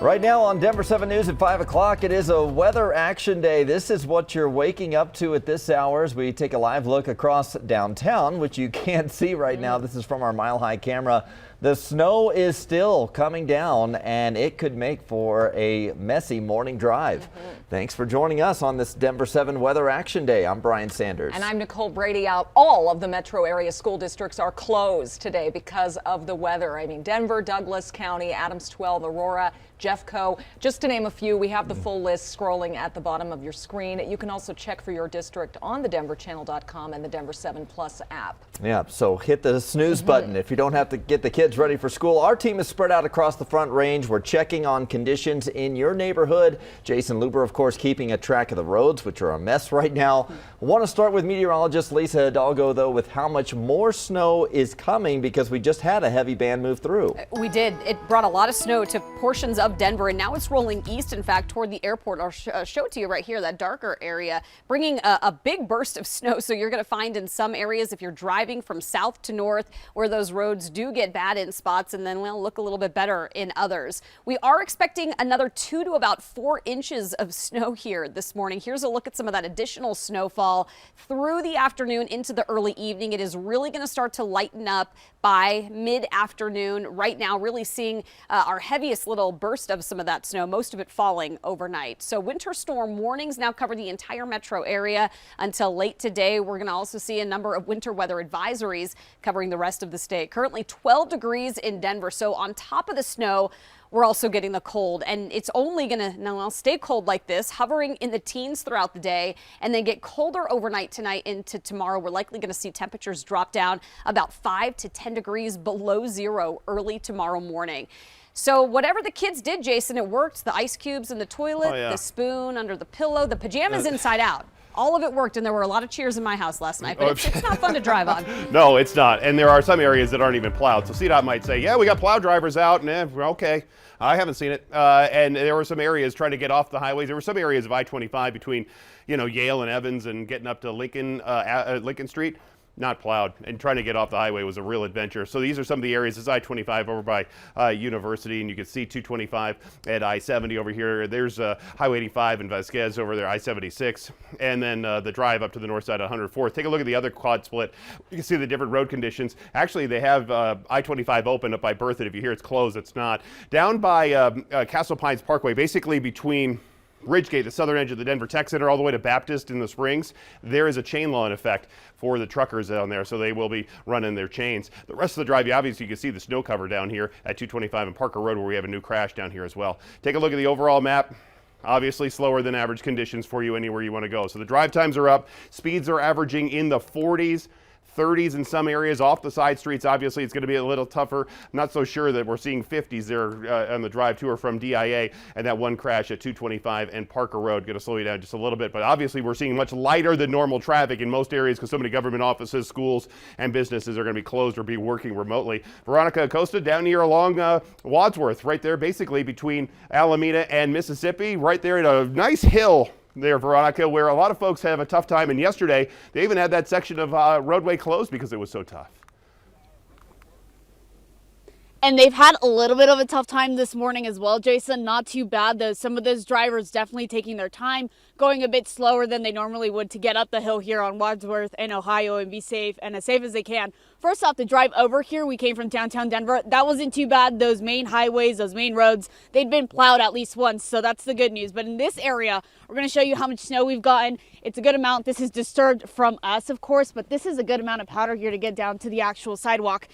Right now on Denver 7 News at 5 o'clock, it is a weather action day. This is what you're waking up to at this hour as we take a live look across downtown, which you can't see right now. This is from our Mile High camera. The snow is still coming down, and it could make for a messy morning drive. Thanks for joining us on this Denver 7 Weather Action Day. I'm Brian Sanders. And I'm Nicole Brady. All of the metro area school districts are closed today because of the weather. I mean, Denver, Douglas County, Adams 12, Aurora, Jeffco, just to name a few. We have the full list scrolling at the bottom of your screen. You can also check for your district on the denverchannel.com and the Denver 7 Plus app. Yeah, so hit the snooze button if you don't have to get the kids ready for school. Our team is spread out across the Front Range. We're checking on conditions in your neighborhood. Jason Luber, of course, keeping a track of the roads, which are a mess right now. I want to start with meteorologist Lisa Hidalgo, though, with how much more snow is coming because we just had a heavy band move through. We did. It brought a lot of snow to portions of Denver, and now it's rolling east, in fact, toward the airport. I'll show it to you right here, that darker area, bringing a big burst of snow. So you're going to find in some areas, if you're driving from south to north, where those roads do get bad in spots and then will look a little bit better in others. We are expecting another 2 to about 4 inches of snow here this morning. Here's a look at some of that additional snowfall through the afternoon into the early evening. It is really going to start to lighten up by mid-afternoon. Right now, really seeing our heaviest little burst of some of that snow, most of it falling overnight. So winter storm warnings now cover the entire metro area until late today. We're going to also see a number of winter weather advisories covering the rest of the state. Currently 12 degrees in Denver. So on top of the snow, we're also getting the cold, and it's only going to now stay cold like this, hovering in the teens throughout the day, and then get colder overnight tonight into tomorrow. We're likely going to see temperatures drop down about 5 to 10 degrees below zero early tomorrow morning. So whatever the kids did, Jason, it worked. The ice cubes in the toilet, the spoon under the pillow, the pajamas inside out. All of it worked, and there were a lot of cheers in my house last night, but it's not fun to drive on. No, it's not. And there are some areas that aren't even plowed. So CDOT might say, yeah, we got plow drivers out, and okay. I haven't seen it. And there were some areas trying to get off the highways. There were some areas of I-25 between, Yale and Evans and getting up to Lincoln Street. Not plowed, and trying to get off the highway was a real adventure. So these are some of the areas. It's I-25 over by University, and you can see 225 at I-70 over here. There's Highway 85 in Vasquez over there, I-76, and then the drive up to the north side of 104th. Take a look at the other quad split. You can see the different road conditions. Actually, they have I-25 open up by Berthoud. If you hear it's closed, it's not. Down by Castle Pines Parkway, basically between Ridgegate, the southern edge of the Denver Tech Center, all the way to Baptist in the Springs, there is a chain law in effect for the truckers down there, so they will be running their chains. The rest of the drive, obviously, you can see the snow cover down here at 225 and Parker Road, where we have a new crash down here as well. Take a look at the overall map. Obviously slower than average conditions for you anywhere you want to go. So the drive times are up. Speeds are averaging in the 40s. 30s in some areas off the side streets. Obviously, it's going to be a little tougher. Not so sure that we're seeing 50s there on the drive to or from DIA, and that one crash at 225 and Parker Road going to slow you down just a little bit. But obviously, we're seeing much lighter than normal traffic in most areas because so many government offices, schools, and businesses are going to be closed or be working remotely. Veronica Acosta down here along Wadsworth, right there basically between Alameda and Mississippi, right there at a nice hill there, Veronica, where a lot of folks have a tough time. And yesterday, they even had that section of roadway closed because it was so tough. And they've had a little bit of a tough time this morning as well, Jason. Not too bad, though. Some of those drivers definitely taking their time, going a bit slower than they normally would to get up the hill here on Wadsworth and Ohio and be safe and as safe as they can. First off, the drive over here, we came from downtown Denver. That wasn't too bad. Those main highways, those main roads, they'd been plowed at least once, so that's the good news. But in this area, we're going to show you how much snow we've gotten. It's a good amount. This is disturbed from us, of course, but this is a good amount of powder here to get down to the actual sidewalk.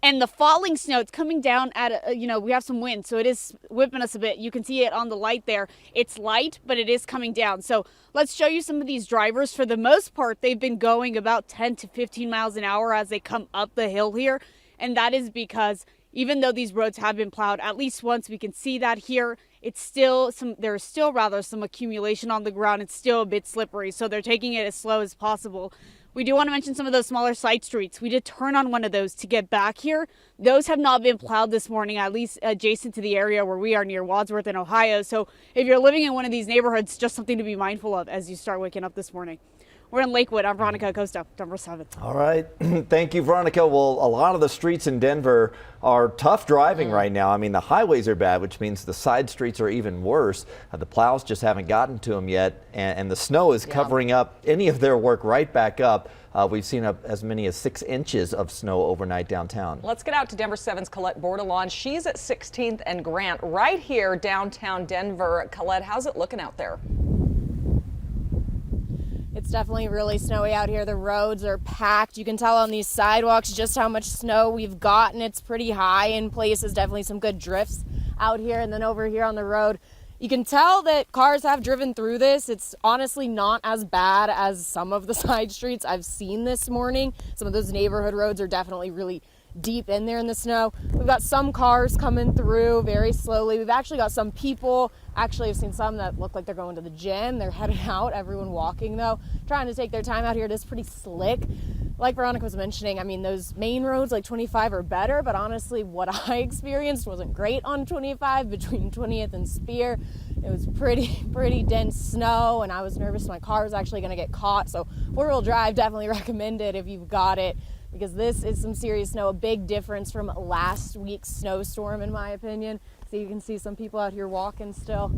And the falling snow, it's coming down at, we have some wind, so it is whipping us a bit. You can see it on the light there. It's light, but it is coming down. So let's show you some of these drivers. For the most part, they've been going about 10 to 15 miles an hour as they come up the hill here. And that is because even though these roads have been plowed at least once, we can see that here. There's still some accumulation on the ground. It's still a bit slippery, so they're taking it as slow as possible. We do want to mention some of those smaller side streets. We did turn on one of those to get back here. Those have not been plowed this morning, at least adjacent to the area where we are near Wadsworth in Ohio. So if you're living in one of these neighborhoods, just something to be mindful of as you start waking up this morning. We're in Lakewood. I'm Veronica Acosta, Denver 7. All right. Thank you, Veronica. Well, a lot of the streets in Denver are tough driving right now. I mean, the highways are bad, which means the side streets are even worse. The plows just haven't gotten to them yet, and the snow is covering up any of their work right back up. We've seen as many as 6 inches of snow overnight downtown. Let's get out to Denver 7's Colette Bordelon. She's at 16th and Grant right here downtown Denver. Colette, how's it looking out there? It's definitely really snowy out here. The roads are packed. You can tell on these sidewalks just how much snow we've gotten. It's pretty high in places, definitely some good drifts out here. And then over here on the road, you can tell that cars have driven through this. It's honestly not as bad as some of the side streets I've seen this morning. Some of those neighborhood roads are definitely really deep in there in the snow. We've got some cars coming through very slowly. We've actually got some people. Actually, I've seen some that look like they're going to the gym. They're headed out. Everyone walking, though, trying to take their time out here. It is pretty slick. Like Veronica was mentioning, I mean, those main roads like 25 are better, but honestly, what I experienced wasn't great on 25 between 20th and Spear. It was pretty dense snow, and I was nervous my car was actually going to get caught. So 4-wheel drive definitely recommended if you've got it, because this is some serious snow, a big difference from last week's snowstorm, in my opinion. So you can see some people out here walking still,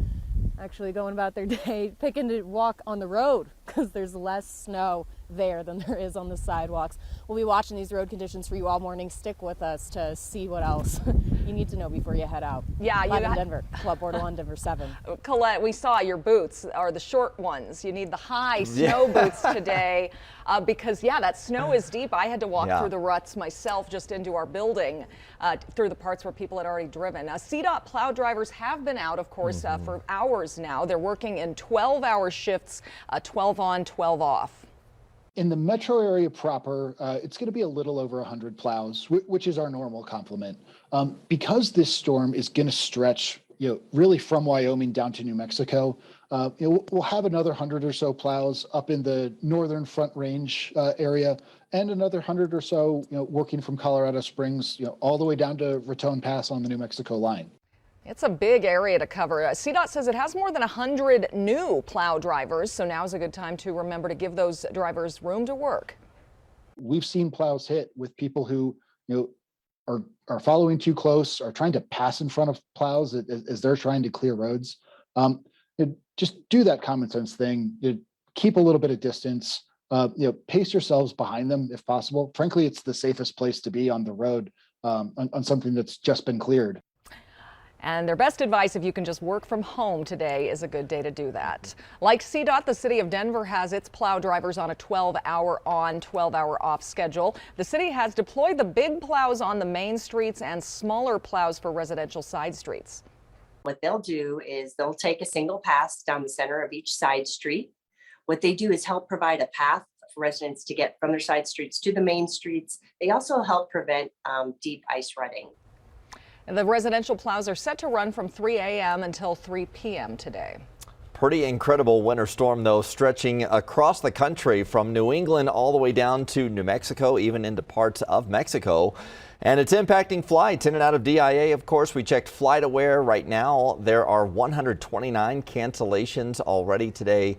actually going about their day, picking to walk on the road because there's less snow there than there is on the sidewalks. We'll be watching these road conditions for you all morning. Stick with us to see what else you need to know before you head out. Yeah, Live in Denver, Colette Bordelon, Denver 7. Colette, we saw your boots are the short ones. You need the high snow boots today because, that snow is deep. I had to walk through the ruts myself just into our building, through the parts where people had already driven. CDOT plow drivers have been out, of course, for hours now. They're working in 12-hour shifts, 12 on, 12 off. In the metro area proper, it's going to be a little over 100 plows, which is our normal complement. Because this storm is going to stretch, really from Wyoming down to New Mexico, we'll have another 100 or so plows up in the northern Front Range area, and another 100 or so, working from Colorado Springs, all the way down to Raton Pass on the New Mexico line. It's a big area to cover. CDOT says it has more than 100 new plow drivers, so now's a good time to remember to give those drivers room to work. We've seen plows hit with people who, are following too close, are trying to pass in front of plows as they're trying to clear roads. Just do that common sense thing. Keep a little bit of distance. Pace yourselves behind them if possible. Frankly, it's the safest place to be on the road on something that's just been cleared. And their best advice, if you can just work from home today, is a good day to do that. Like CDOT, the city of Denver has its plow drivers on a 12-hour on, 12-hour off schedule. The city has deployed the big plows on the main streets and smaller plows for residential side streets. What they'll do is they'll take a single pass down the center of each side street. What they do is help provide a path for residents to get from their side streets to the main streets. They also help prevent deep ice rutting. And the residential plows are set to run from 3 a.m. until 3 p.m. today. Pretty incredible winter storm, though, stretching across the country from New England all the way down to New Mexico, even into parts of Mexico. And it's impacting flights in and out of DIA. Of course, we checked FlightAware right now. There are 129 cancellations already today.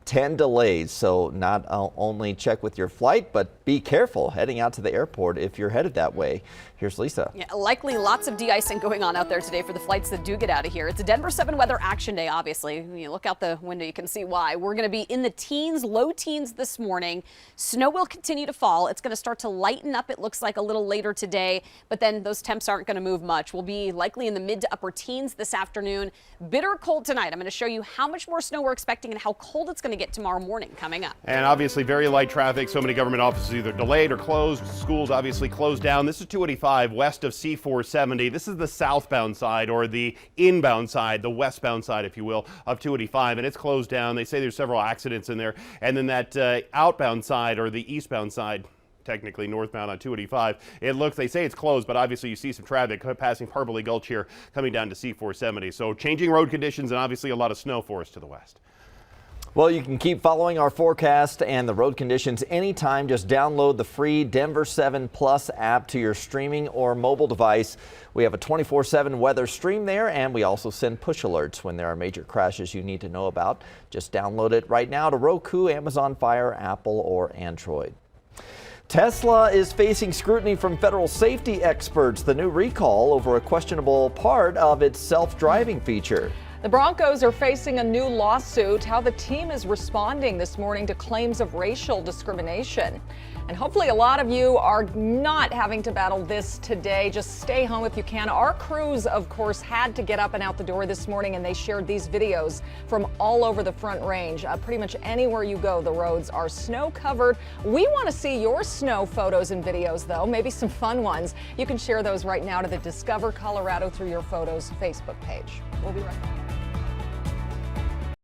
10 delays, so not only check with your flight, but be careful heading out to the airport if you're headed that way. Here's Lisa. Yeah, likely lots of de-icing going on out there today for the flights that do get out of here. It's a Denver 7 weather action day, obviously. You look out the window, you can see why. We're going to be in the teens, low teens this morning. Snow will continue to fall. It's going to start to lighten up, it looks like, a little later today, but then those temps aren't going to move much. We'll be likely in the mid to upper teens this afternoon. Bitter cold tonight. I'm going to show you how much more snow we're expecting and how cold it's going to get tomorrow morning coming up. And obviously very light traffic. So many government offices either delayed or closed. Schools obviously closed down. This is 285 west of C470. This is the southbound side, or the inbound side, the westbound side, if you will, of 285. And it's closed down. They say there's several accidents in there. And then that outbound side, or the eastbound side, technically northbound on 285. They say it's closed, but obviously you see some traffic passing Parbley Gulch here coming down to C470. So changing road conditions and obviously a lot of snow for us to the west. Well, you can keep following our forecast and the road conditions anytime. Just download the free Denver 7 Plus app to your streaming or mobile device. We have a 24/7 weather stream there, and we also send push alerts when there are major crashes you need to know about. Just download it right now to Roku, Amazon Fire, Apple, or Android. Tesla is facing scrutiny from federal safety experts. The new recall over a questionable part of its self-driving feature. The Broncos are facing a new lawsuit. How the team is responding this morning to claims of racial discrimination. And hopefully a lot of you are not having to battle this today. Just stay home if you can. Our crews, of course, had to get up and out the door this morning, and they shared these videos from all over the Front Range. Pretty much anywhere you go, the roads are snow covered. We want to see your snow photos and videos, though, maybe some fun ones. You can share those right now to the Discover Colorado Through Your Photos Facebook page. We'll be right back.